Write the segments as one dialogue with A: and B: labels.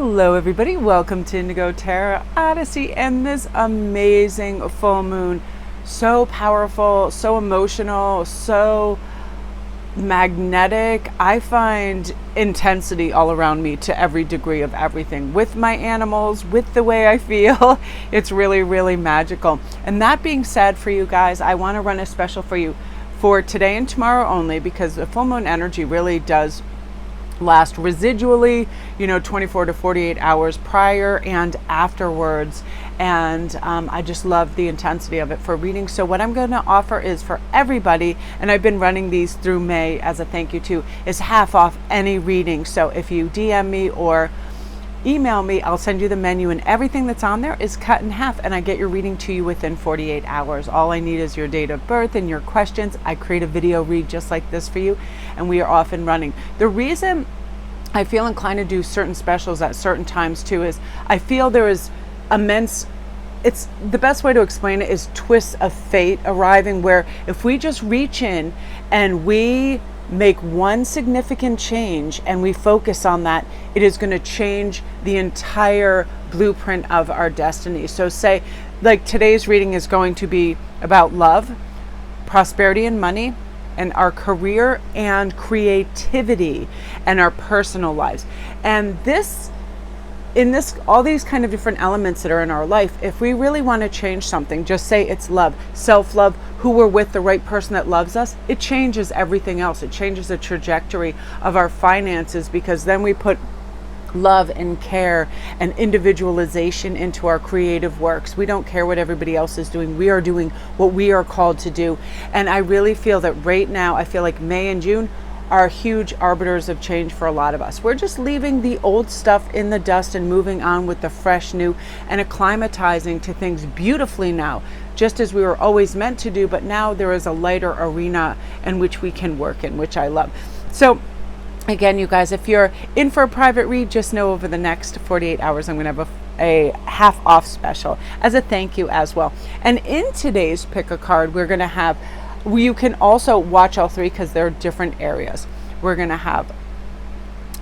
A: Hello everybody, welcome to Indigo Tarot Odyssey and this amazing full moon. So powerful, so emotional, so magnetic. I find intensity all around me to every degree of everything. With my animals, with the way I feel, it's really, really magical. And that being said, for you guys, I want to run a special for you for today and tomorrow only, because the full moon energy really does last residually, 24 to 48 hours prior and afterwards. And I just love the intensity of it for reading. So what I'm going to offer is for everybody, and I've been running these through May as a thank you too, is half off any reading. So if you DM me or email me, I'll send you the menu, and everything that's on there is cut in half, and I get your reading to you within 48 hours. All I need is your date of birth and your questions. I create a video read just like this for you, and we are off and running. The reason I feel inclined to do certain specials at certain times too is I feel there is immense, it's the best way to explain it is twists of fate arriving, where if we just reach in and we make one significant change and we focus on that, it is going to change the entire blueprint of our destiny. So say like today's reading is going to be about love, prosperity and money, and our career and creativity and our personal lives. And all these kind of different elements that are in our life, if we really want to change something, just say it's love, self-love, who we're with, the right person that loves us, it changes everything else. It changes the trajectory of our finances, because then we put love and care and individualization into our creative works. We don't care what everybody else is doing. We are doing what we are called to do. And I really feel that right now, I feel like May and June are huge arbiters of change for a lot of us. We're just leaving the old stuff in the dust and moving on with the fresh new and acclimatizing to things beautifully now, just as we were always meant to do. But now there is a lighter arena in which we can work in, which I love. So again, you guys, if you're in for a private read, just know over the next 48 hours, I'm going to have a half off special as a thank you as well. And in today's pick a card, we're going to have, you can also watch all three because they're different areas. We're going to have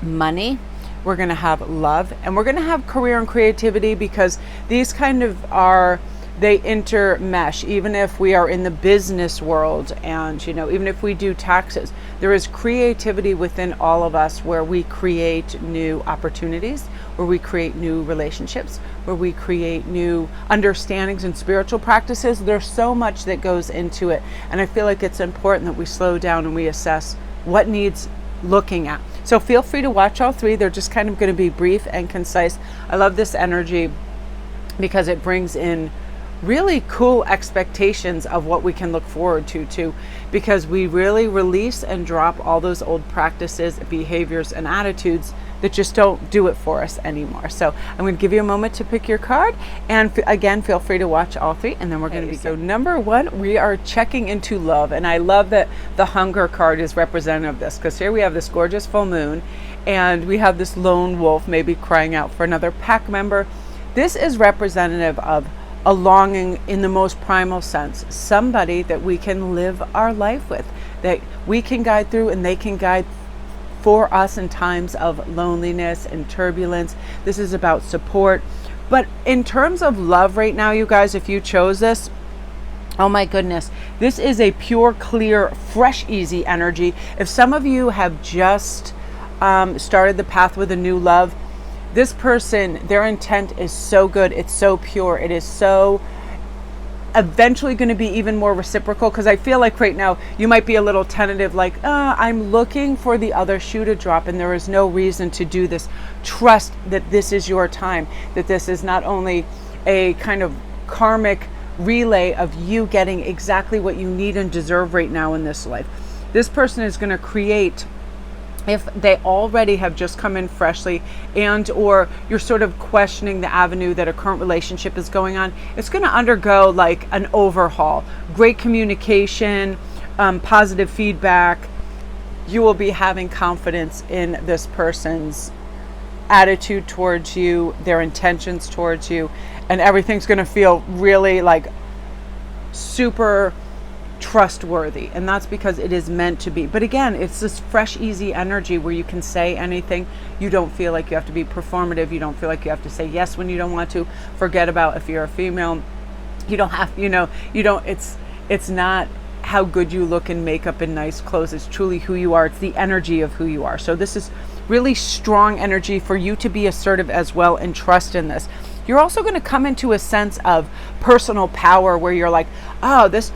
A: money, we're going to have love, and we're going to have career and creativity, because these kind of are, they intermesh. Even if we are in the business world and, even if we do taxes, there is creativity within all of us where we create new opportunities, where we create new relationships, where we create new understandings and spiritual practices. There's so much that goes into it. And I feel like it's important that we slow down and we assess what needs looking at. So feel free to watch all three. They're just kind of going to be brief and concise. I love this energy because it brings in really cool expectations of what we can look forward to too, because we really release and drop all those old practices, behaviors, and attitudes that just don't do it for us anymore. So I'm going to give you a moment to pick your card, and again, feel free to watch all three, and then we're going to be so number one, we are checking into love. And I love that the Hunger card is representative of this, because here we have this gorgeous full moon and we have this lone wolf maybe crying out for another pack member. This is representative of a longing in the most primal sense, somebody that we can live our life with, that we can guide through and they can guide for us in times of loneliness and turbulence. This is about support. But in terms of love right now, you guys, if you chose this, oh my goodness, this is a pure, clear, fresh, easy energy. If some of you have just started the path with a new love, this person, their intent is so good. It's so pure. It is so eventually going to be even more reciprocal, because I feel like right now you might be a little tentative, like, I'm looking for the other shoe to drop, and there is no reason to do this. Trust that this is your time, that this is not only a kind of karmic relay of you getting exactly what you need and deserve right now in this life. This person is going to create, if they already have just come in freshly, and or you're sort of questioning the avenue that a current relationship is going on, it's going to undergo like an overhaul. Great communication, positive feedback. You will be having confidence in this person's attitude towards you, their intentions towards you, and everything's going to feel really like super trustworthy, and that's because it is meant to be. But again, it's this fresh, easy energy where you can say anything. You don't feel like you have to be performative. You don't feel like you have to say yes when you don't want to. Forget about if you're a female. You don't have, you don't, it's not how good you look in makeup and nice clothes. It's truly who you are. It's the energy of who you are. So this is really strong energy for you to be assertive as well and trust in this. You're also going to come into a sense of personal power where you're like, oh, this,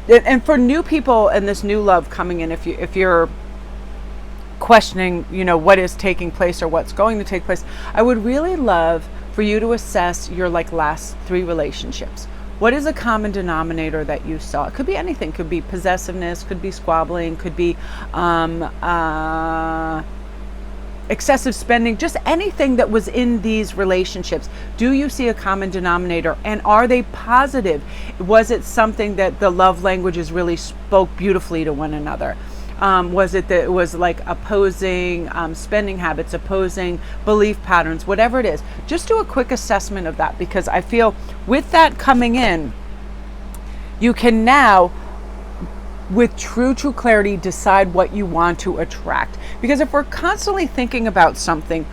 A: and for new people and this new love coming in, if you're questioning, what is taking place or what's going to take place, I would really love for you to assess your last 3 relationships. What is a common denominator that you saw? It could be anything. Could be possessiveness, could be squabbling, could be excessive spending, just anything that was in these relationships. Do you see a common denominator, and are they positive? Was it something that the love languages really spoke beautifully to one another? Was it that it was like opposing spending habits, opposing belief patterns, whatever it is? Just do a quick assessment of that, because I feel with that coming in, you can now, with true clarity, decide what you want to attract. Because if we're constantly thinking about something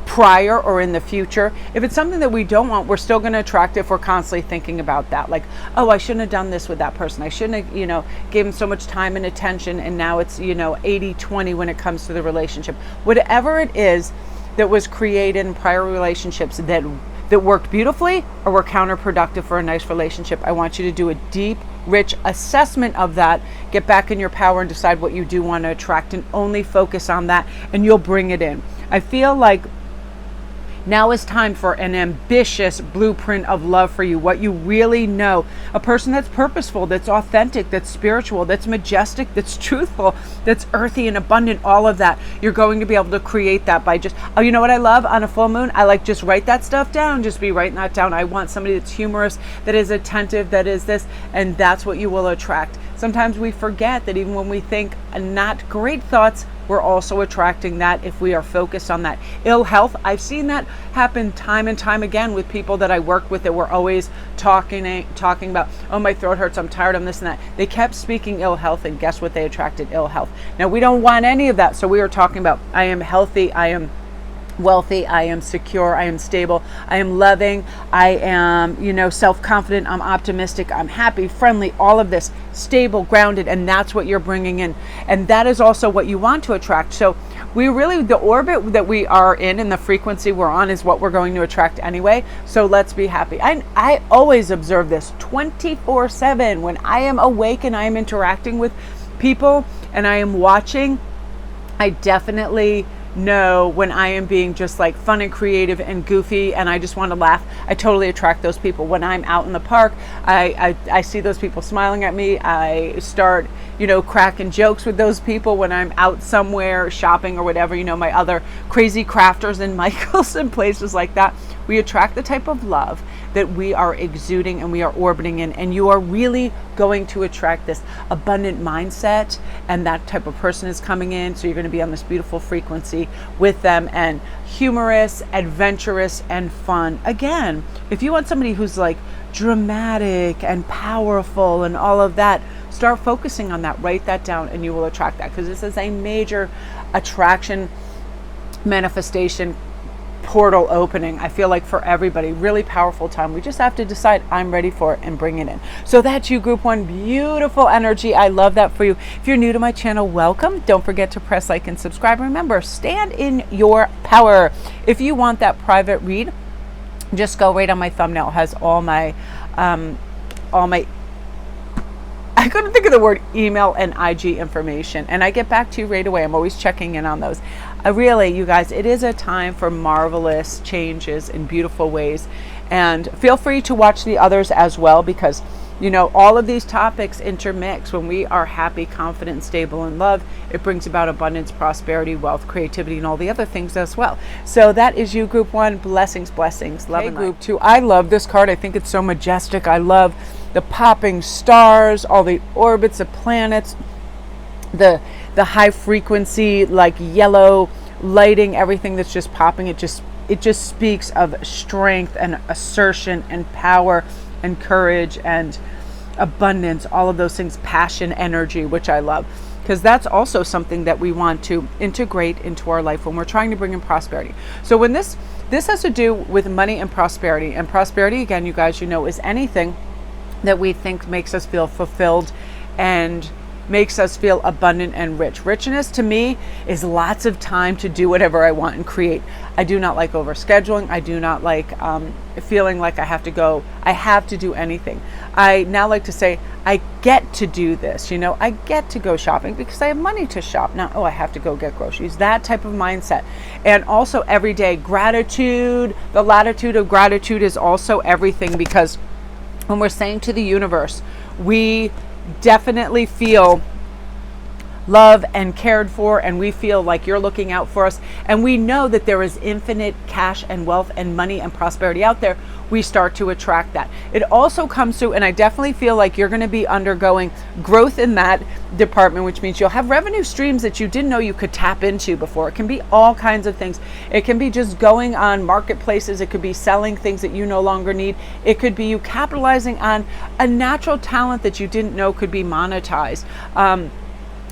A: prior or in the future, if it's something that we don't want, we're still going to attract it if we're constantly thinking about that. Like, oh, I shouldn't have done this with that person. I shouldn't have, gave him so much time and attention, and now it's, 80-20 when it comes to the relationship. Whatever it is that was created in prior relationships that worked beautifully or were counterproductive for a nice relationship, I want you to do a deep, rich assessment of that, get back in your power and decide what you do want to attract, and only focus on that, and you'll bring it in. I feel like now is time for an ambitious blueprint of love for you, what you really know. A person that's purposeful, that's authentic, that's spiritual, that's majestic, that's truthful, that's earthy and abundant, all of that. You're going to be able to create that by just, oh, you know what I love on a full moon? I like just write that stuff down, just be writing that down. I want somebody that's humorous, that is attentive, that is this, and that's what you will attract. Sometimes we forget that even when we think not great thoughts, we're also attracting that if we are focused on that. Ill health, I've seen that happen time and time again with people that I work with that were always talking about, oh, my throat hurts, I'm tired, I'm this and that. They kept speaking ill health, and guess what? They attracted ill health. Now, we don't want any of that. So we were talking about, I am healthy, I am wealthy, I am secure, I am stable, I am loving, I am, self-confident, I'm optimistic, I'm happy, friendly, all of this, stable, grounded, and that's what you're bringing in. And that is also what you want to attract. So we really, the orbit that we are in and the frequency we're on is what we're going to attract anyway. So let's be happy. I always observe this 24/7 when I am awake and I am interacting with people and I am watching. I definitely know when I am being just like fun and creative and goofy and I just want to laugh. I totally attract those people. When I'm out in the park, I see those people smiling at me. I start, cracking jokes with those people. When I'm out somewhere shopping or whatever, my other crazy crafters and Michaels and places like that, we attract the type of love that we are exuding and we are orbiting in, and you are really going to attract this abundant mindset, and that type of person is coming in. So you're going to be on this beautiful frequency with them, and humorous, adventurous, and fun. Again, if you want somebody who's like dramatic and powerful and all of that, start focusing on that. Write that down and you will attract that, because this is a major attraction manifestation portal opening. I feel like for everybody, really powerful time. We just have to decide, I'm ready for it, and bring it in. So that's you, group one. Beautiful energy. I love that for you. If you're new to my channel, welcome. Don't forget to press like and subscribe. Remember, stand in your power. If you want that private read, just go right on my thumbnail. It has all my I couldn't think of the word email and IG information, and I get back to you right away. I'm always checking in on those. Really, you guys, it is a time for marvelous changes in beautiful ways, and feel free to watch the others as well, because all of these topics intermix. When we are happy, confident, stable in love, it brings about abundance, prosperity, wealth, creativity, and all the other things as well. So that is you, group one. Blessings, blessings, love. Hey, and group two. I love this card. I think it's so majestic. I love the popping stars, all the orbits of planets, the high frequency, like yellow lighting, everything that's just popping. It just speaks of strength and assertion and power and courage and abundance, all of those things, passion, energy, which I love. Because that's also something that we want to integrate into our life when we're trying to bring in prosperity. So when this has to do with money and prosperity. And prosperity, again, you guys, is anything that we think makes us feel fulfilled and makes us feel abundant and rich. Richness to me is lots of time to do whatever I want and create. I do not like overscheduling. I do not like feeling like I have to do anything. I now like to say, I get to do this. I get to go shopping because I have money to shop. Not, I have to go get groceries. That type of mindset. And also everyday gratitude. The latitude of gratitude is also everything, because when we're saying to the universe, we definitely feel loved and cared for, and we feel like you're looking out for us, and we know that there is infinite cash and wealth and money and prosperity out there, we start to attract that. It also comes through, and I definitely feel like you're going to be undergoing growth in that department, which means you'll have revenue streams that you didn't know you could tap into before. It can be all kinds of things. It can be just going on marketplaces. It could be selling things that you no longer need. It could be you capitalizing on a natural talent that you didn't know could be monetized.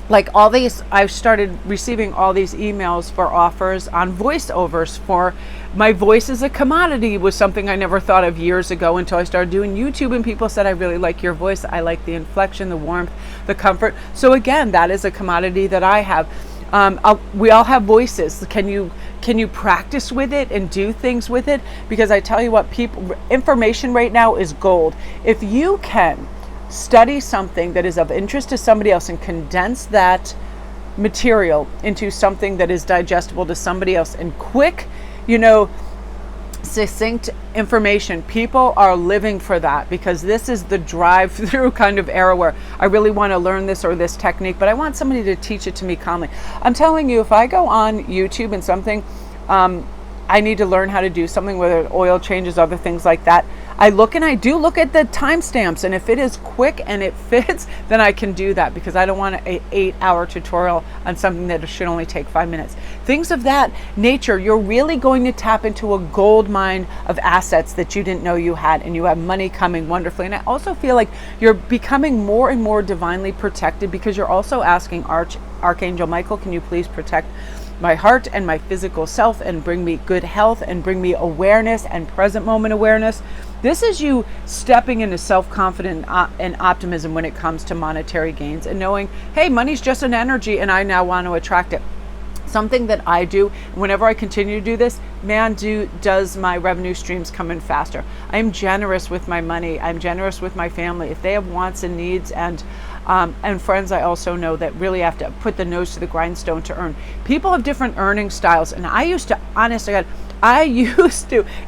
A: Like all these, I've started receiving all these emails for offers on voiceovers for my voice as a commodity. Was something I never thought of years ago until I started doing YouTube, and people said, I really like your voice. I like the inflection, the warmth, the comfort. So again, that is a commodity that I have. We all have voices. Can you practice with it and do things with it? Because I tell you what, information right now is gold. If you can study something that is of interest to somebody else and condense that material into something that is digestible to somebody else and quick, succinct information, people are living for that, because this is the drive-through kind of era where I really want to learn this or this technique, but I want somebody to teach it to me calmly. I'm telling you, if I go on YouTube and something, I need to learn how to do something, whether oil changes, other things like that, I do look at the timestamps, and if it is quick and it fits, then I can do that, because I don't want an 8-hour tutorial on something that should only take 5 minutes. Things of that nature, you're really going to tap into a gold mine of assets that you didn't know you had, and you have money coming wonderfully. And I also feel like you're becoming more and more divinely protected, because you're also asking Archangel Michael, can you please protect my heart and my physical self and bring me good health and bring me awareness and present moment awareness. This is you stepping into self-confidence and optimism when it comes to monetary gains, and knowing, hey, money's just an energy and I now want to attract it. Something that I do whenever I continue to do this, does my revenue streams come in faster. I'm generous with my money. I'm generous with my family. If they have wants and needs and friends, I also know that really have to put the nose to the grindstone to earn. People have different earning styles, and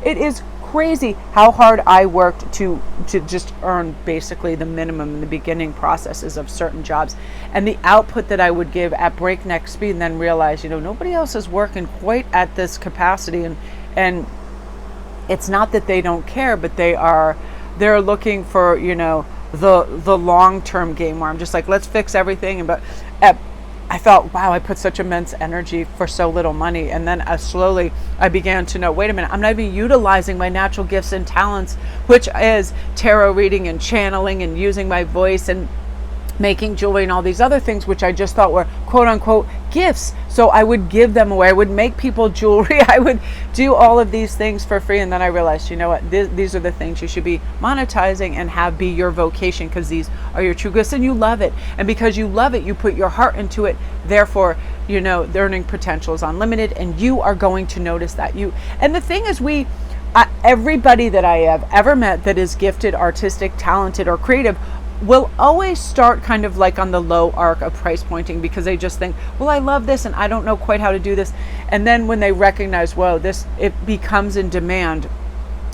A: it is crazy how hard I worked to just earn basically the minimum in the beginning processes of certain jobs, and the output that I would give at breakneck speed, and then realize, nobody else is working quite at this capacity, and it's not that they don't care, but they're looking for, the long-term game, where I'm just like, let's fix everything. But I felt, wow, I put such immense energy for so little money. And then slowly I began to know, wait a minute, I'm not even utilizing my natural gifts and talents, which is tarot reading and channeling and using my voice and making jewelry and all these other things, which I just thought were quote unquote gifts. So I would give them away. I would make people jewelry. I would do all of these things for free. And then I realized, these are the things you should be monetizing and have be your vocation, because these are your true gifts and you love it. And because you love it, you put your heart into it. Therefore, the earning potential is unlimited, and you are going to notice that. And the thing is, everybody that I have ever met that is gifted, artistic, talented, or creative will always start kind of like on the low arc of price pointing, because they just think, well, I love this and I don't know quite how to do this. And then when they recognize, whoa, it becomes in demand,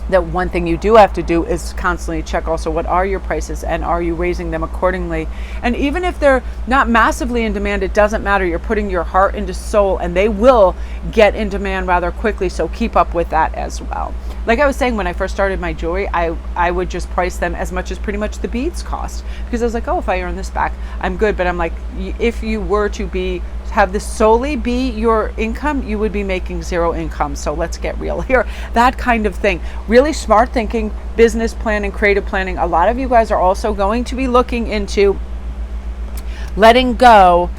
A: that one thing you do have to do is constantly check also what are your prices and are you raising them accordingly. And even if they're not massively in demand, it doesn't matter. You're putting your heart into soul, and they will get in demand rather quickly. So keep up with that as well. Like I was saying, when I first started my jewelry, I would just price them as much as pretty much the beads cost, because I was like, oh, if I earn this back, I'm good. But I'm like, if you were to be have this solely be your income, you would be making zero income. So let's get real here. That kind of thing. Really smart thinking, business planning, creative planning. A lot of you guys are also going to be looking into letting go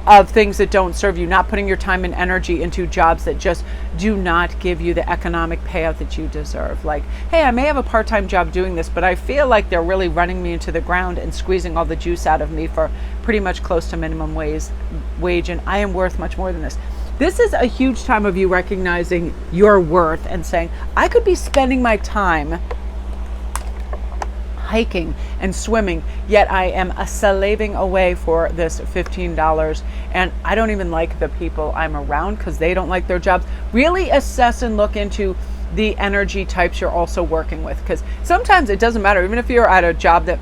A: of things that don't serve you, not putting your time and energy into jobs that just do not give you the economic payout that you deserve. Like, hey, I may have a part-time job doing this, but I feel like they're really running me into the ground and squeezing all the juice out of me for pretty much close to minimum wage, and I am worth much more than this. This is a huge time of you recognizing your worth and saying, I could be spending my time hiking and swimming, yet I am slaving away for this $15, and I don't even like the people I'm around because they don't like their jobs. Really assess and look into the energy types you're also working with, because sometimes it doesn't matter, even if you're at a job that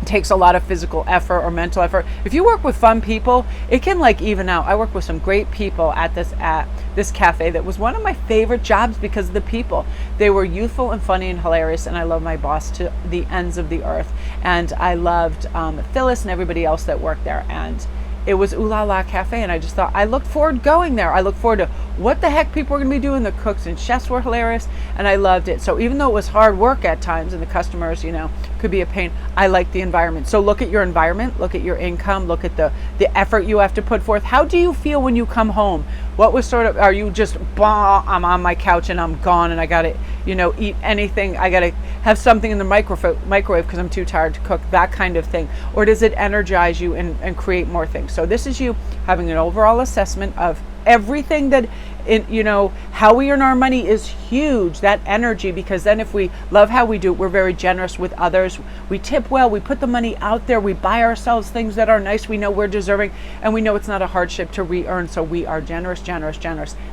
A: takes a lot of physical effort or mental effort. If you work with fun people, it can like even out. I work with some great people at this cafe that was one of my favorite jobs because of the people. They were youthful and funny and hilarious, and I love my boss to the ends of the earth. And I loved Phyllis and everybody else that worked there. And it was Ooh La La Cafe, and I just thought, I looked forward to going there. I looked forward to what the heck people were going to be doing. The cooks and chefs were hilarious, and I loved it. So even though it was hard work at times, and the customers, could be a pain, I liked the environment. So look at your environment, look at your income, look at the effort you have to put forth. How do you feel when you come home? What was are you just, I'm on my couch and I'm gone and I got to, eat anything. I got to have something in the microwave because I'm too tired to cook, that kind of thing. Or does it energize you and create more things? So this is you having an overall assessment of everything that, how we earn our money is huge, that energy, because then if we love how we do it, we're very generous with others. We tip well, we put the money out there, we buy ourselves things that are nice, we know we're deserving, and we know it's not a hardship to re-earn, so we are generous.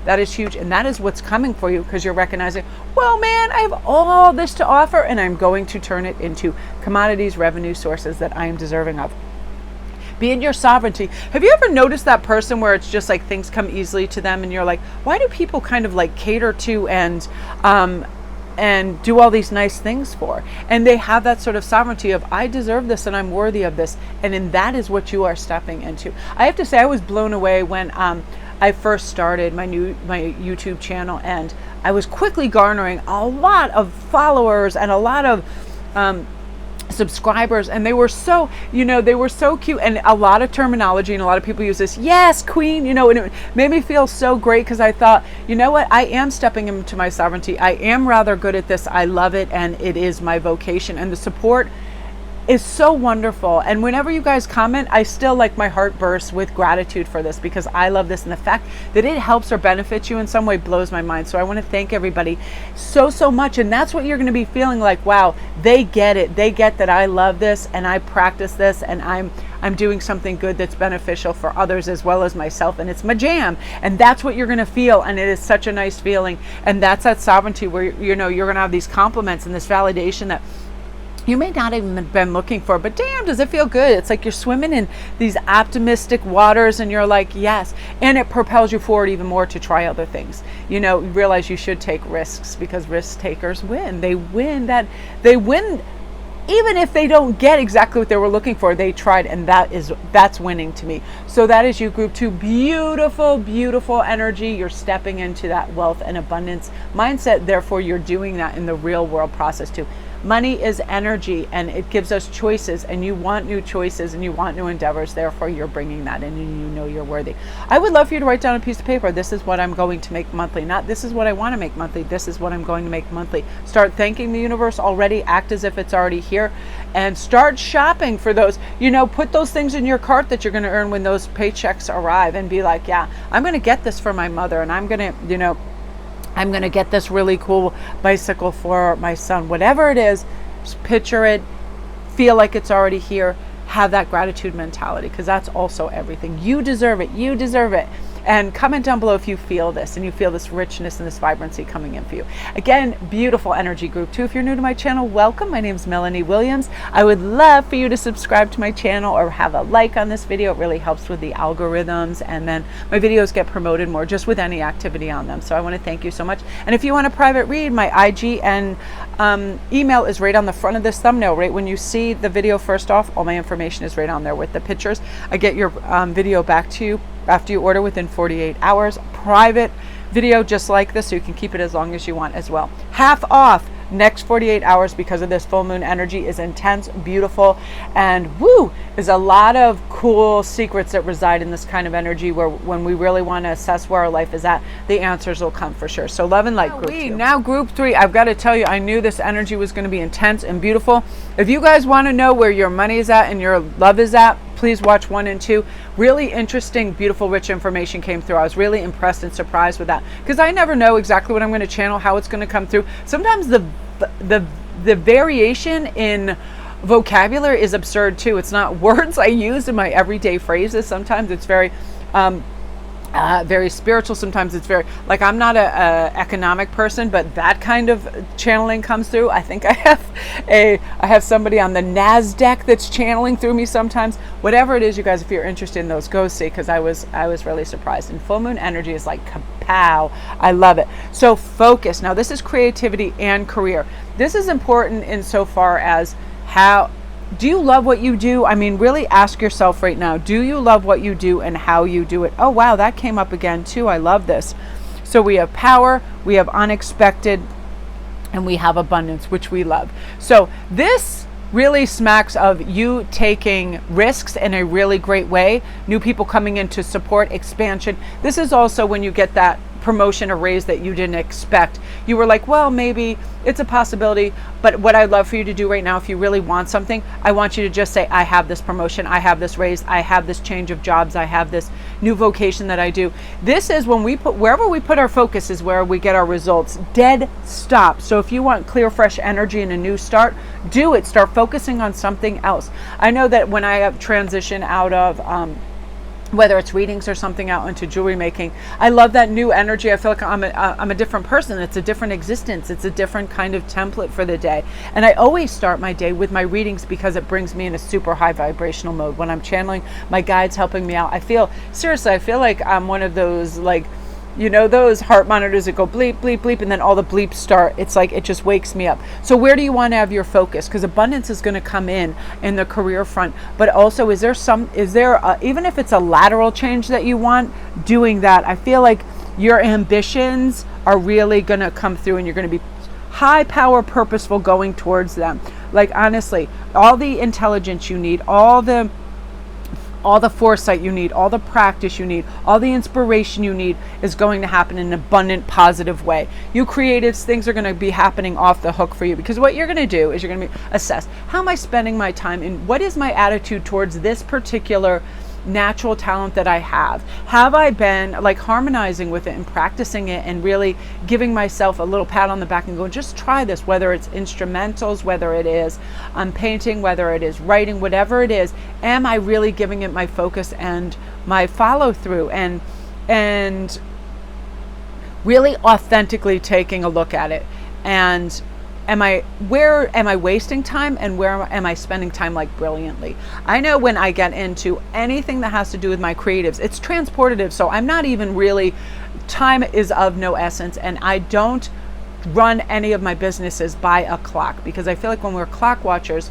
A: That is huge, and that is what's coming for you because you're recognizing, well, man, I have all this to offer, and I'm going to turn it into commodities, revenue sources that I am deserving of. Be in your sovereignty. Have you ever noticed that person where it's just like things come easily to them and you're like, why do people kind of like cater to and do all these nice things for? And they have that sort of sovereignty of, I deserve this and I'm worthy of this. And that is what you are stepping into. I have to say, I was blown away when I first started my YouTube channel, and I was quickly garnering a lot of followers and a lot of subscribers, and they were so cute, and a lot of terminology, and a lot of people use this, yes, queen, and it made me feel so great because I thought, you know what, I am stepping into my sovereignty. I am rather good at this. I love it, and it is my vocation, and the support is so wonderful. And whenever you guys comment, I still, like, my heart bursts with gratitude for this because I love this, and the fact that it helps or benefits you in some way blows my mind. So I want to thank everybody so much, and that's what you're going to be feeling like, wow, they get it. They get that I love this and I practice this, and I'm doing something good that's beneficial for others as well as myself, and it's my jam. And that's what you're going to feel, and it is such a nice feeling. And that's that sovereignty where you're going to have these compliments and this validation that you may not even have been looking for, but damn, does it feel good. It's like you're swimming in these optimistic waters, and you're like, yes. And it propels you forward even more to try other things. You realize you should take risks because risk takers win. They win even if they don't get exactly what they were looking for. They tried, and that's winning to me. So that is you, group 2. Beautiful energy. You're stepping into that wealth and abundance mindset. Therefore, you're doing that in the real world process too. Money is energy, and it gives us choices, and you want new choices and you want new endeavors. Therefore, you're bringing that in, and you know you're worthy. I would love for you to write down a piece of paper. This is what I'm going to make monthly. Not this is what I want to make monthly. This is what I'm going to make monthly. Start thanking the universe already. Act as if it's already here, and start shopping for those. Put those things in your cart that you're going to earn when those paychecks arrive, and be like, yeah, I'm going to get this for my mother, and I'm going to get this really cool bicycle for my son. Whatever it is, just picture it, feel like it's already here, have that gratitude mentality, because that's also everything. You deserve it. You deserve it. And comment down below if you feel this, and you feel this richness and this vibrancy coming in for you. Again, beautiful energy, group 2. If you're new to my channel, welcome. My name is Melanie Williams. I would love for you to subscribe to my channel or have a like on this video. It really helps with the algorithms, and then my videos get promoted more just with any activity on them. So I want to thank you so much. And if you want a private read, my IG and email is right on the front of this thumbnail. Right when you see the video first off, all my information is right on there with the pictures. I get your video back to you after you order within 48 hours. Private video just like this, so you can keep it as long as you want as well. Half off next 48 hours because of this full moon energy is intense, beautiful, and woo, is a lot of cool secrets that reside in this kind of energy, where when we really want to assess where our life is at, the answers will come for sure. So love and light group 2. Now group 3, I've got to tell you, I knew this energy was going to be intense and beautiful. If you guys want to know where your money is at and your love is at, please watch 1 and 2. Really interesting, beautiful, rich information came through. I was really impressed and surprised with that, because I never know exactly what I'm going to channel, how it's going to come through. Sometimes the variation in vocabulary is absurd too. It's not words I use in my everyday phrases. Sometimes it's very very spiritual. Sometimes it's very, like, I'm not a economic person, but that kind of channeling comes through. I think I have somebody on the NASDAQ that's channeling through me sometimes. Whatever it is, you guys, if you're interested in those, go see, because I was really surprised. And full moon energy is like kapow. I love it. So focus. Now this is creativity and career. This is important insofar as how do you love what you do? I mean, really ask yourself right now, do you love what you do and how you do it? Oh, wow, that came up again too. I love this. So we have power, we have unexpected, and we have abundance, which we love. So this really smacks of you taking risks in a really great way, new people coming in to support expansion. This is also when you get that promotion or raise that you didn't expect. You were like, well, maybe it's a possibility, but what I'd love for you to do right now, if you really want something, I want you to just say, I have this promotion, I have this raise, I have this change of jobs, I have this new vocation that I do. This is when we put, wherever we put our focus is where we get our results. Dead stop. So if you want clear, fresh energy and a new start, do it. Start focusing on something else. I know that when I have transitioned out of whether it's readings or something out into jewelry making, I love that new energy. I feel like I'm a different person. It's a different existence. It's a different kind of template for the day. And I always start my day with my readings because it brings me in a super high vibrational mode. When I'm channeling, my guides helping me out, I feel like I'm one of those, like, you know, those heart monitors that go bleep, bleep, bleep, and then all the bleeps start. It's like, it just wakes me up. So where do you want to have your focus? Because abundance is going to come in the career front. But also, is there even if it's a lateral change that you want, doing that, I feel like your ambitions are really going to come through, and you're going to be high power, purposeful, going towards them. Like, honestly, all the intelligence you need, all the foresight you need, all the practice you need, all the inspiration you need is going to happen in an abundant, positive way. You creatives, things are going to be happening off the hook for you, because what you're going to do is you're going to assess, how am I spending my time, and what is my attitude towards this particular natural talent that I have? Have I been like harmonizing with it and practicing it and really giving myself a little pat on the back and going, just try this, whether it's instrumentals, whether it is painting, whether it is writing, whatever it is, am I really giving it my focus and my follow through, and really authentically taking a look at it? And where am I wasting time, and where am I spending time like brilliantly? I know when I get into anything that has to do with my creatives, it's transportative. So I'm not even really, time is of no essence, and I don't run any of my businesses by a clock, because I feel like when we're clock watchers,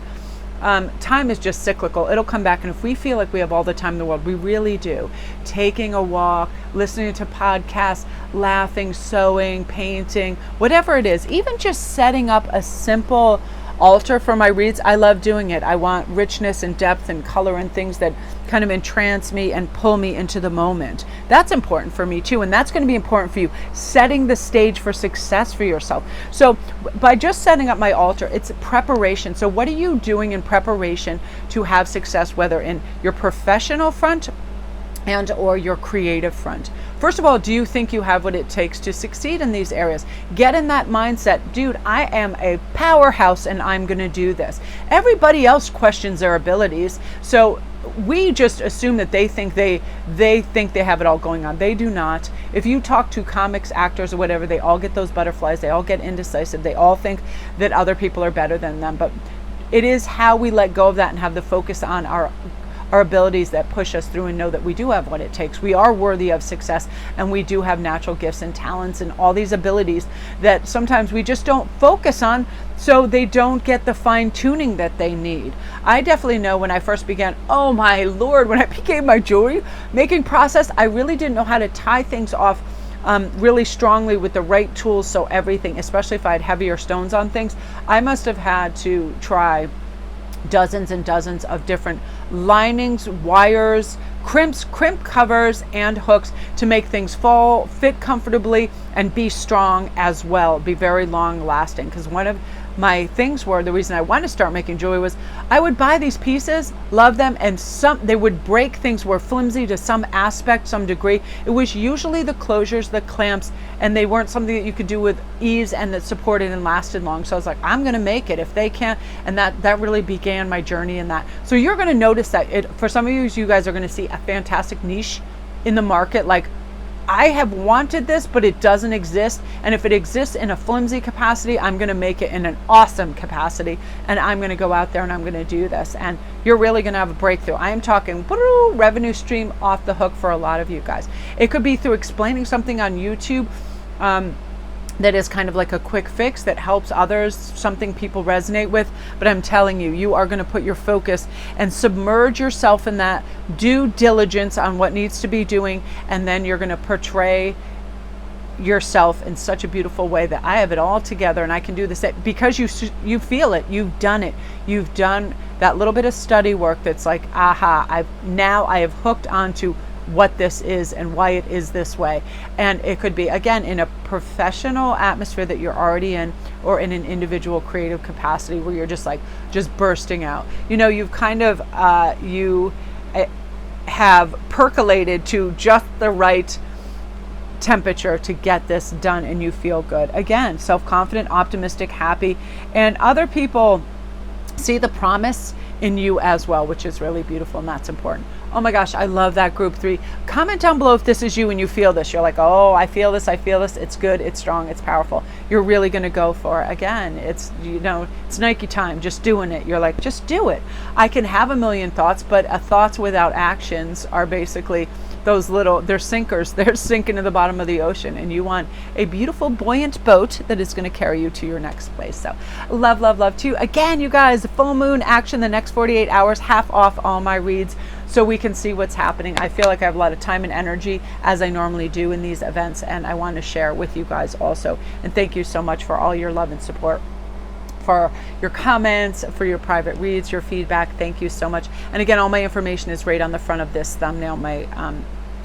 A: time is just cyclical. It'll come back, and if we feel like we have all the time in the world, we really do. Taking a walk, listening to podcasts, laughing, sewing, painting, whatever it is, even just setting up a simple altar for my reads, I love doing it. I want richness and depth and color and things that kind of entrance me and pull me into the moment. That's important for me too, and that's going to be important for you, setting the stage for success for yourself. So by just setting up my altar, it's preparation. So what are you doing in preparation to have success, whether in your professional front and or your creative front? First of all, do you think you have what it takes to succeed in these areas? Get in that mindset, dude, I am a powerhouse and I'm going to do this. Everybody else questions their abilities, so we just assume that they think they have it all going on. They do not. If you talk to comics, actors, or whatever, they all get those butterflies. They all get indecisive. They all think that other people are better than them. But it is how we let go of that and have the focus on our our abilities that push us through and know that we do have what it takes. We are worthy of success, and we do have natural gifts and talents and all these abilities that sometimes we just don't focus on, so they don't get the fine tuning that they need. I definitely know when I first began, oh my Lord, when I began my jewelry making process, I really didn't know how to tie things off really strongly with the right tools. So everything, especially if I had heavier stones on things, I must have had to try dozens and dozens of different linings, wires, crimp covers, and hooks to make things fit comfortably and be strong as well, be very long lasting. Because one of my things were, the reason I wanted to start making jewelry was I would buy these pieces, love them, and they would break. Things were flimsy to some aspect, some degree. It was usually the closures, the clamps, and they weren't something that you could do with ease and that supported and lasted long. So I was like, I'm gonna make it if they can't. And that really began my journey in that. So you're gonna notice that for some of you guys are gonna see a fantastic niche in the market. Like, I have wanted this, but it doesn't exist. And if it exists in a flimsy capacity, I'm going to make it in an awesome capacity. And I'm going to go out there and I'm going to do this. And you're really going to have a breakthrough. I am talking revenue stream off the hook for a lot of you guys. It could be through explaining something on YouTube that is kind of like a quick fix that helps others, something people resonate with. But I'm telling you, you are going to put your focus and submerge yourself in that, due diligence on what needs to be doing, and then you're going to portray yourself in such a beautiful way that I have it all together and I can do this because you feel it, you've done it, you've done that little bit of study work that's like, aha, I have hooked onto what this is and why it is this way. And it could be, again, in a professional atmosphere that you're already in, or in an individual creative capacity where you're just bursting out. You know, you've kind of have percolated to just the right temperature to get this done, and you feel good. Again, self-confident, optimistic, happy, and other people see the promise in you as well, which is really beautiful, and that's important. Oh my gosh, I love that group 3. Comment down below if this is you and you feel this. You're like, oh, I feel this, it's good, it's strong, it's powerful. You're really going to go for it. Again, it's, you know, it's Nike time, just doing it. You're like, just do it. I can have a million thoughts, but thoughts without actions are basically those little, they're sinkers. They're sinking to the bottom of the ocean, and you want a beautiful buoyant boat that is going to carry you to your next place. So love, love, love to you. Again, you guys, full moon action the next 48 hours, half off all my reads, so we can see what's happening. I feel like I have a lot of time and energy, as I normally do in these events, and I want to share with you guys also. And thank you so much for all your love and support, for your comments, for your private reads, your feedback. Thank you so much. And again, all my information is right on the front of this thumbnail, my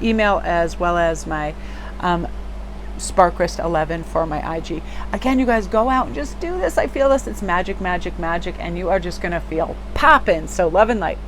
A: email, as well as my Sparkrist11 for my IG. Again, you guys, go out and just do this. I feel this. It's magic, magic, magic, and you are just going to feel popping. So love and light.